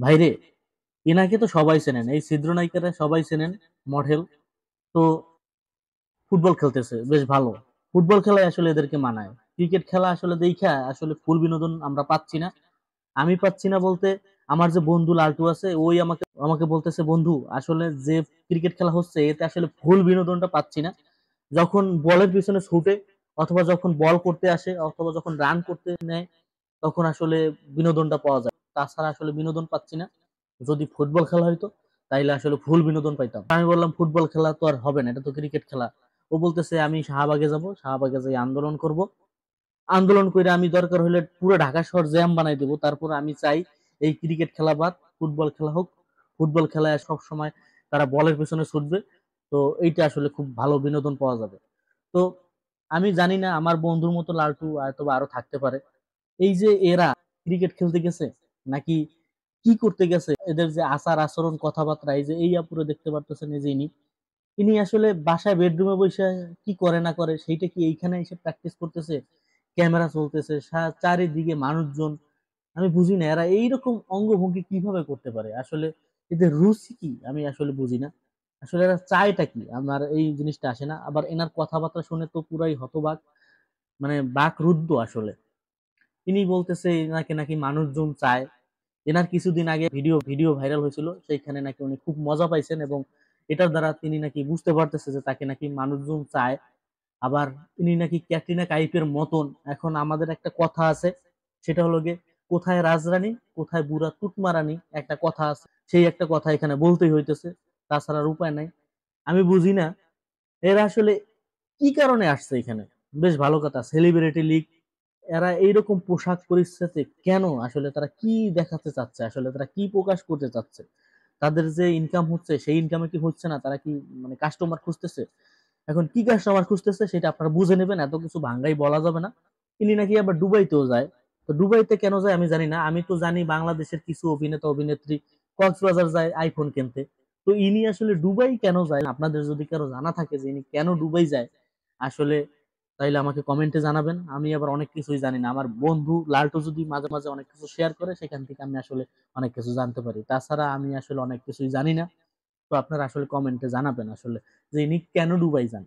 ভাইরে, এনাকে তো সবাই চেনেন, এই ছিদ্র নায়িকারা সবাই চেনেন, মডেল। তো ফুটবল খেলতেছে বেশ ভালো। ফুটবল খেলায় আসলে এদেরকে মানায়। ক্রিকেট খেলা আসলে দেখা আসলে ফুল বিনোদন আমরা পাচ্ছি না। আমি পাচ্ছি না বলতে, আমার যে বন্ধু লালটু আছে ওই আমাকে আমাকে বলতেছে, বন্ধু আসলে যে ক্রিকেট খেলা হচ্ছে এতে আসলে ফুল বিনোদনটা পাচ্ছি না। যখন বলের পিছনে ছুটে, অথবা যখন বল করতে আসে, অথবা যখন রান করতে নেয়, তখন আসলে বিনোদনটা পাওয়া যায়। তাছাড়া আসলে বিনোদন পাচ্ছি না। যদি ফুটবল খেলা হইতো তাইলে আসলে ফুল বিনোদন পাইতাম। আমি বললাম ফুটবল খেলা তো আর হবে না, এটা তো ক্রিকেট খেলা। ও বলতেছে আমি শাহবাগে যাব, শাহবাগে যাই আন্দোলন করব। আন্দোলন করে আমি দরকার হলে পুরো ঢাকা শহর জ্যাম বানাই দেবো, তারপর আমি চাই এই ক্রিকেট খেলা বাদ, ফুটবল খেলা হোক। ফুটবল খেলায় সব সময় তারা বলের পেছনে ছুটবে। তো এইটা আসলে খুব ভালো বিনোদন পাওয়া যাবে। তো আমি জানি না আমার বন্ধুর মতো লালটু হয়তো বা আরো থাকতে পারে, এই যে এরা ক্রিকেট খেলতে গেছে নাকি কি করতে গেছে, এদের যে আচার আচরণ কথাবার্তা, এই যে এই আপুরে দেখতে পারতেছেন, এই যে ইনি ইনি আসলে বাসায় বেডরুমে বসে কি করে না করে সেইটা কি এইখানে এসে প্র্যাকটিস করতেছে। ক্যামেরা চলতেছে, চারিদিকে মানুষজন। আমি বুঝি না এরা এইরকম অঙ্গভঙ্গি কিভাবে করতে পারে, আসলে এদের রুচি কি আমি আসলে বুঝি না। আসলে এরা চায়টা কি আমার এই জিনিসটা আসে না। আবার এনার কথাবার্তা শুনে তো পুরাই হতবাক, মানে বাক রুদ্ধ আসলে। তিনি বলতেছে এনাকে নাকি মানুষজন চায়। এনার কিছুদিন আগে ভিডিও ভিডিও ভাইরাল হয়েছিল, সেইখানে নাকি উনি খুব মজা পাইছেন, এবং এটার দ্বারা তিনি নাকি বুঝতে পারতেছে যে তাকে নাকি মানুষজন চায়। আবার তিনি নাকি ক্যাটরিনা কাইফের মতন। এখন আমাদের একটা কথা আছে, সেটা হলো গিয়ে, কোথায় রাজরানী কোথায় বুড়া তুতমারানি, একটা কথা আছে, সেই একটা কথা এখানে বলতেই হইতেছে। তাছাড়া আর উপায় নাই। আমি বুঝি না এরা আসলে কি কারণে আসছে এখানে। বেশ ভালো কথা, সেলিব্রিটি লিগ। এরা এইরকম পোশাক পরিচ্ছদে কেন, আসলে তারা কি দেখাতে চাচ্ছে, আসলে তারা কি প্রকাশ করতে চাচ্ছে? তাদের যে ইনকাম হচ্ছে সেই ইনকামে কি হচ্ছে না, তারা কি মানে কাস্টমার খুঁজতেছে? এখন কি কাস্টমার খুঁজতেছে সেটা আপনারা বুঝে নেবেন, এত কিছু ভাঙ্গাই বলা যাবে না। ইনি নাকি আবার দুবাইতেও যায়। তো দুবাইতে কেন যায় আমি জানি না। আমি তো জানি বাংলাদেশের কিছু অভিনেতা অভিনেত্রী কক্সবাজার যায় আইফোন কিনতে। তো ইনি আসলে দুবাই কেন যায়, আপনাদের যদি কারো জানা থাকে যে ইনি কেন দুবাই যায় আসলে, তাইলে আমাকে কমেন্টে জানাবেন। আমি আবার অনেক কিছুই জানি না। আমার বন্ধু লালটু যদি মাঝে মাঝে অনেক কিছু শেয়ার করে, সেখান থেকে আমি আসলে অনেক কিছু জানতে পারি। তাছাড়া আমি আসলে অনেক কিছুই জানি না। তো আপনারা আসলে কমেন্টে জানাবেন আসলে যে ইনি কেন দুবাই যান।